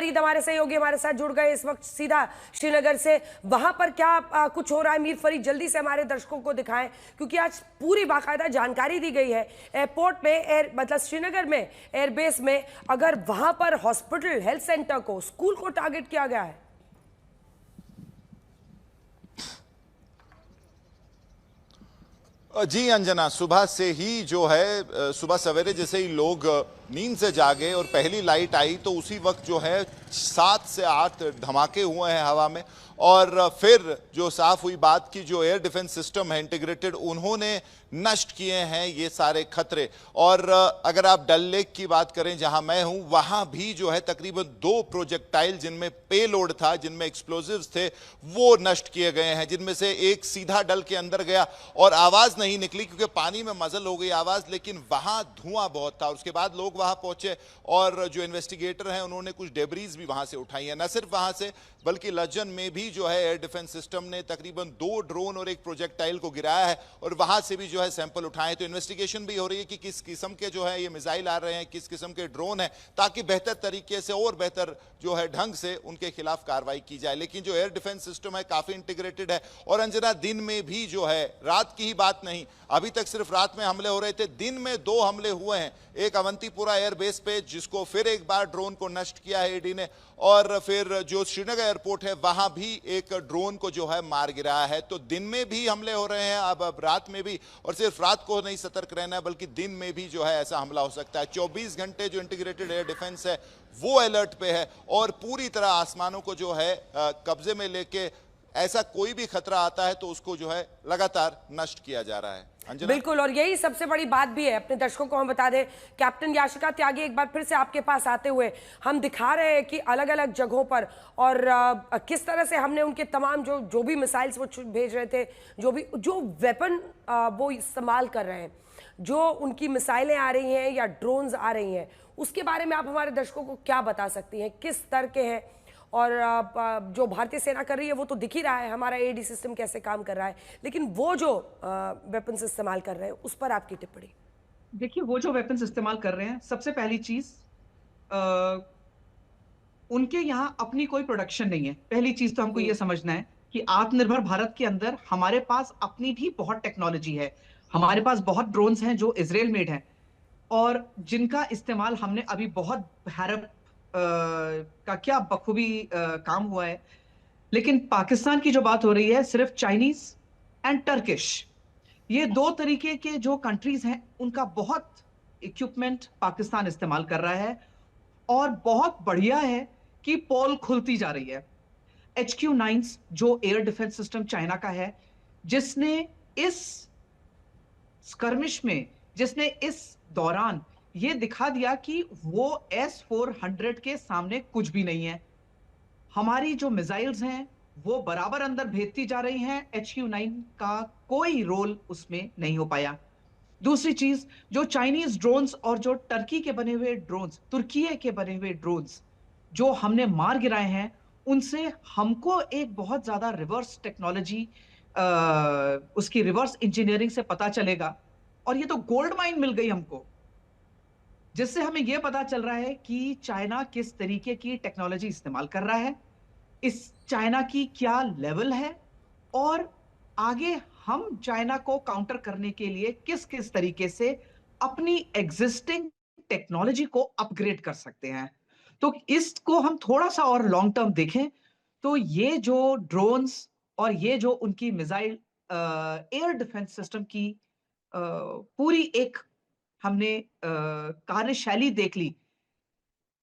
फरीद हमारे सहयोगी हमारे साथ जुड़ गए इस वक्त सीधा श्रीनगर से। वहां पर क्या कुछ हो रहा है मीर फरीद, जल्दी से हमारे दर्शकों को दिखाएं, क्योंकि आज पूरी बाकायदा जानकारी दी गई है एयरपोर्ट में, मतलब श्रीनगर में एयरबेस में, अगर वहां पर हॉस्पिटल, हेल्थ सेंटर को, स्कूल को टारगेट किया गया है। जी अंजना, सुबह से ही जो है, सुबह सवेरे जैसे ही लोग नींद से जागे और पहली लाइट आई तो उसी वक्त जो है 7 से 8 धमाके हुए हैं हवा में। और फिर जो साफ हुई बात की, जो एयर डिफेंस सिस्टम है इंटीग्रेटेड, उन्होंने नष्ट किए हैं ये सारे खतरे। और अगर आप डल लेक की बात करें जहां मैं हूं, वहां भी जो है तकरीबन 2 प्रोजेक्टाइल जिनमें पेलोड था, जिनमें एक्सप्लोजिव्स थे, वो नष्ट किए गए हैं, जिनमें से एक सीधा डल के अंदर गया और आवाज नहीं निकली क्योंकि पानी में मजल हो गई आवाज, लेकिन वहां धुआं बहुत था। उसके बाद लोग वहां पहुंचे और जो इन्वेस्टिगेटर हैं उन्होंने कुछ डेब्रीज भी वहां से उठाई है। न सिर्फ वहां से बल्कि लज्जन में भी जो है एयर डिफेंस सिस्टम ने तकरीबन 2 ड्रोन और एक प्रोजेक्टाइल को गिराया है और वहां से भी जो है सैंपल उठाए। तो इन्वेस्टिगेशन भी हो रही है कि किस किस्म के जो है ये मिसाइल आ रहे हैं, किस किस्म के ड्रोन हैं, ताकि बेहतर तरीके से और बेहतर जो है ढंग से उनके खिलाफ कार्रवाई की जाए। लेकिन जो एयर डिफेंस सिस्टम है काफी इंटीग्रेटेड है। और अंजना, दिन में भी जो है, रात की ही बात नहीं, अभी तक सिर्फ रात में हमले हो रहे थे, दिन में 2 हमले हुए हैं। एक अवंतीपुरा एयरबेस पे, जिसको फिर एक बार ड्रोन को नष्ट किया है ईडी ने, और फिर जो श्रीनगर एयरपोर्ट है वहां भी एक ड्रोन को जो है मार गिराया है। तो दिन में भी हमले हो रहे हैं, अब रात में भी, और सिर्फ रात को नहीं सतर्क रहना है बल्कि दिन में भी जो है ऐसा हमला हो सकता है। 24 घंटे जो इंटीग्रेटेड एयर डिफेंस है वो अलर्ट पे है और पूरी तरह आसमानों को जो है कब्जे में लेके ऐसा कोई भी खतरा आता है तो उसको जो है लगातार नष्ट किया जा रहा है। बिल्कुल, और यही सबसे बड़ी बात भी है। अपने दर्शकों को हम बता दें, कैप्टन याशिका त्यागी, एक बार फिर से आपके पास आते हुए हम दिखा रहे हैं कि अलग अलग जगहों पर और किस तरह से हमने उनके तमाम जो भी मिसाइल्स वो भेज रहे थे, जो वेपन वो इस्तेमाल कर रहे हैं, जो उनकी मिसाइलें आ रही हैं या ड्रोन्स आ रही हैं, उसके बारे में आप हमारे दर्शकों को क्या बता सकती हैं, किस तरह के हैं? और जो भारतीय सेना कर रही है वो तो दिख ही रहा है, हमारा एडी सिस्टम कैसे काम कर रहा है, लेकिन वो जो वेपन्स इस्तेमाल कर रहे हैं उस पर आपकी टिप्पणी। देखिए, वो जो वेपन्स इस्तेमाल कर रहे हैं, सबसे पहली चीज, उनके यहाँ अपनी कोई प्रोडक्शन नहीं है। पहली चीज तो हमको ये समझना है कि आत्मनिर्भर भारत के अंदर हमारे पास अपनी भी बहुत टेक्नोलॉजी है। हमारे पास बहुत ड्रोन्स हैं जो इजराइल मेड हैं और जिनका इस्तेमाल हमने अभी बहुत हैरत का क्या बखूबी काम हुआ है। लेकिन पाकिस्तान की जो बात हो रही है, सिर्फ चाइनीज एंड टर्किश, ये 2 तरीके के जो कंट्रीज हैं, उनका बहुत इक्विपमेंट पाकिस्तान इस्तेमाल कर रहा है और बहुत बढ़िया है कि पोल खुलती जा रही है। HQ9 जो एयर डिफेंस सिस्टम चाइना का है, जिसने इस स्कर्मिश में, जिसने इस दौरान ये दिखा दिया कि वो S-400 के सामने कुछ भी नहीं है। हमारी जो मिसाइल्स हैं वो बराबर अंदर भेजती जा रही हैं, HQ9 का कोई रोल उसमें नहीं हो पाया। दूसरी चीज, जो चाइनीज ड्रोन्स और जो टर्की के बने हुए ड्रोन्स, तुर्की के बने हुए ड्रोन्स जो हमने मार गिराए हैं, उनसे हमको एक बहुत ज्यादा रिवर्स टेक्नोलॉजी, उसकी रिवर्स इंजीनियरिंग से पता चलेगा। और ये तो गोल्ड माइन मिल गई हमको, जिससे हमें यह पता चल रहा है कि चाइना किस तरीके की टेक्नोलॉजी इस्तेमाल कर रहा है, इस चाइना की क्या लेवल है, और आगे हम चाइना को काउंटर करने के लिए किस किस तरीके से अपनी एग्जिस्टिंग टेक्नोलॉजी को अपग्रेड कर सकते हैं। तो इसको हम थोड़ा सा और लॉन्ग टर्म देखें तो ये जो ड्रोन्स और ये जो उनकी मिसाइल एयर डिफेंस सिस्टम की पूरी एक हमने कार्यशैली देख ली,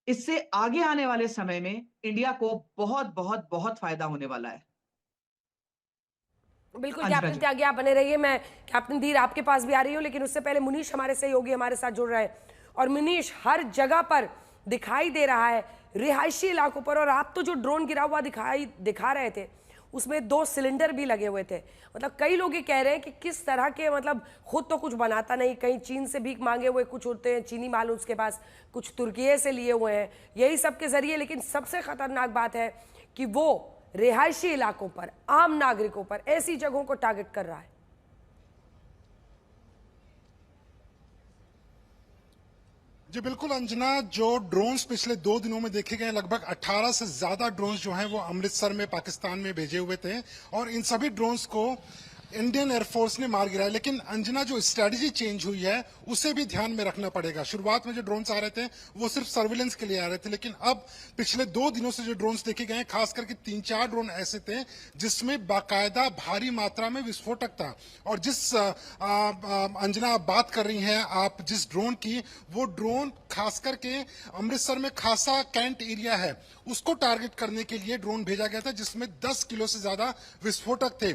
इससे आगे आने वाले समय में इंडिया को बहुत बहुत बहुत फायदा होने वाला है। बिल्कुल कैप्टन त्यागी, आप बने रहिए। मैं कैप्टन धीर आपके पास भी आ रही हूँ, लेकिन उससे पहले मुनीश हमारे सहयोगी हमारे साथ जुड़ रहे हैं। और मुनीश, हर जगह पर दिखाई दे रहा है रिहायशी इलाकों पर, और आप तो जो ड्रोन गिरा हुआ दिखा रहे थे उसमें 2 सिलेंडर भी लगे हुए थे। मतलब कई लोग ये कह रहे हैं कि किस तरह के, मतलब खुद तो कुछ बनाता नहीं, कहीं चीन से भीख मांगे हुए कुछ होते हैं, चीनी माल उसके पास, कुछ तुर्की से लिए हुए हैं, यही सब के जरिए। लेकिन सबसे खतरनाक बात है कि वो रिहायशी इलाकों पर, आम नागरिकों पर, ऐसी जगहों को टारगेट कर रहा है। जी बिल्कुल अंजना, जो ड्रोन्स पिछले 2 दिनों में देखे गए, लगभग 18 से ज्यादा ड्रोन्स जो हैं वो अमृतसर में पाकिस्तान में भेजे हुए थे और इन सभी ड्रोन्स को इंडियन एयरफोर्स ने मार गिराया। लेकिन अंजना, जो स्ट्रेटजी चेंज हुई है उसे भी ध्यान में रखना पड़ेगा। शुरुआत में जो ड्रोन्स आ रहे थे वो सिर्फ सर्विलेंस के लिए आ रहे थे, लेकिन अब पिछले 2 दिनों से जो ड्रोन्स देखे गए, खास करके 3-4 ड्रोन ऐसे थे जिसमें बाकायदा भारी मात्रा में विस्फोटक था। और जिस अंजना आप बात कर रही हैं, आप जिस ड्रोन की, वो ड्रोन खास करके अमृतसर में खासा कैंट एरिया है उसको टारगेट करने के लिए ड्रोन भेजा गया था, जिसमें 10 किलो से ज्यादा विस्फोटक थे।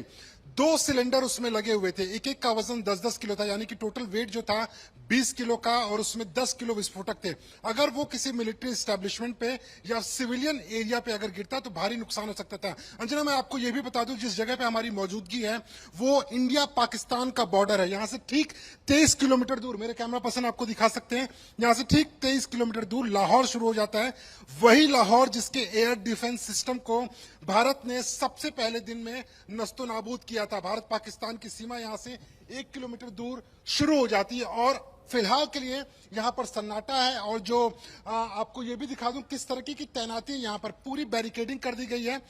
2 सिलेंडर उसमें लगे हुए थे, एक एक का वजन 10-10 किलो था, यानी कि टोटल वेट जो था 20 किलो का, और उसमें 10 किलो विस्फोटक थे। अगर वो किसी मिलिट्री एस्टेब्लिशमेंट पे या सिविलियन एरिया पे अगर गिरता तो भारी नुकसान हो सकता था। अंजना, मैं आपको ये भी बता दूं, जिस जगह पे हमारी मौजूदगी है वो इंडिया पाकिस्तान का बॉर्डर है। यहां से ठीक 23 किलोमीटर दूर, मेरे कैमरा पर्सन आपको दिखा सकते हैं, यहां से ठीक 23 किलोमीटर दूर लाहौर शुरू हो जाता है। वही लाहौर जिसके एयर डिफेंस सिस्टम को भारत ने सबसे पहले दिन में नस्तो नाबूद किया था। भारत पाकिस्तान की सीमा यहां से 1 किलोमीटर दूर शुरू हो जाती है और फिलहाल के लिए यहां पर सन्नाटा है। और जो आपको ये भी दिखा दूं किस तरीके की तैनाती, यहां पर पूरी बैरिकेडिंग कर दी गई है।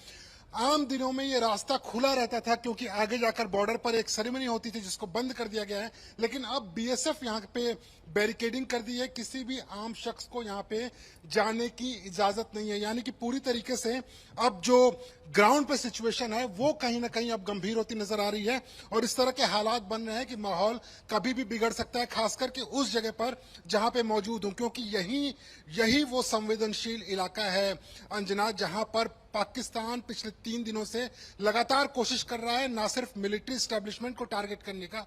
आम दिनों में ये रास्ता खुला रहता था क्योंकि आगे जाकर बॉर्डर पर एक सेरेमनी होती थी जिसको बंद कर दिया गया है, लेकिन अब बीएसएफ यहाँ पे बैरिकेडिंग कर दी है, किसी भी आम शख्स को यहाँ पे जाने की इजाजत नहीं है। यानी कि पूरी तरीके से अब जो ग्राउंड पे सिचुएशन है वो कहीं ना कहीं अब गंभीर होती नजर आ रही है और इस तरह के हालात बन रहे हैं कि माहौल कभी भी बिगड़ सकता है, खास करके उस जगह पर जहां पे मौजूद हूं, क्योंकि यही वो संवेदनशील इलाका है अंजना, जहां पर पाकिस्तान पिछले 3 दिनों से लगातार कोशिश कर रहा है ना सिर्फ मिलिट्री एस्टेब्लिशमेंट को टारगेट करने का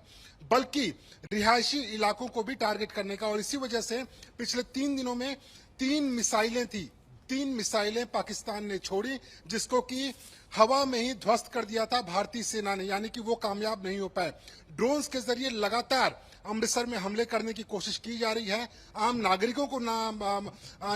बल्कि रिहायशी इलाकों को भी टारगेट करने का। और इसी वजह से पिछले 3 दिनों में 3 मिसाइलें थी, 3 मिसाइलें पाकिस्तान ने छोड़ी, जिसको कि हवा में ही ध्वस्त कर दिया था भारतीय सेना ने, यानी कि वो कामयाब नहीं हो पाए। ड्रोन्स के जरिए लगातार अमृतसर में हमले करने की कोशिश की जा रही है, आम नागरिकों को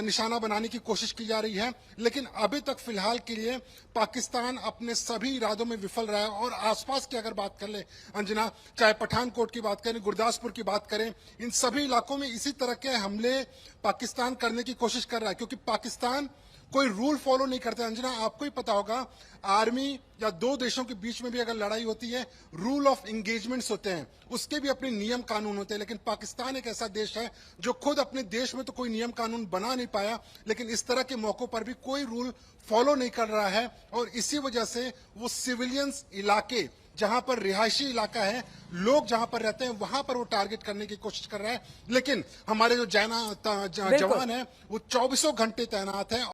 निशाना बनाने की कोशिश की जा रही है, लेकिन अभी तक फिलहाल के लिए पाकिस्तान अपने सभी इरादों में विफल रहा है। और आसपास की अगर बात कर ले अंजना, चाहे पठानकोट की बात करें, गुरदासपुर की बात करें, इन सभी इलाकों में इसी तरह के हमले पाकिस्तान करने की कोशिश कर रहा है, क्योंकि पाकिस्तान कोई रूल फॉलो नहीं करता। अंजना, आपको ही पता होगा, आर्मी या 2 देशों के बीच में भी अगर लड़ाई होती है, रूल ऑफ एंगेजमेंट्स होते हैं, उसके भी अपने नियम कानून होते हैं। लेकिन पाकिस्तान एक ऐसा देश है जो खुद अपने देश में तो कोई नियम कानून बना नहीं पाया, लेकिन इस तरह के मौकों पर भी कोई रूल फॉलो नहीं कर रहा है। और इसी वजह से वो सिविलियंस इलाके, जहां पर रिहायशी इलाका है, लोग जहां पर रहते हैं, वहां पर वो टारगेट करने की कोशिश कर रहा है। लेकिन हमारे जो जवान है वो 24 घंटे तैनात है।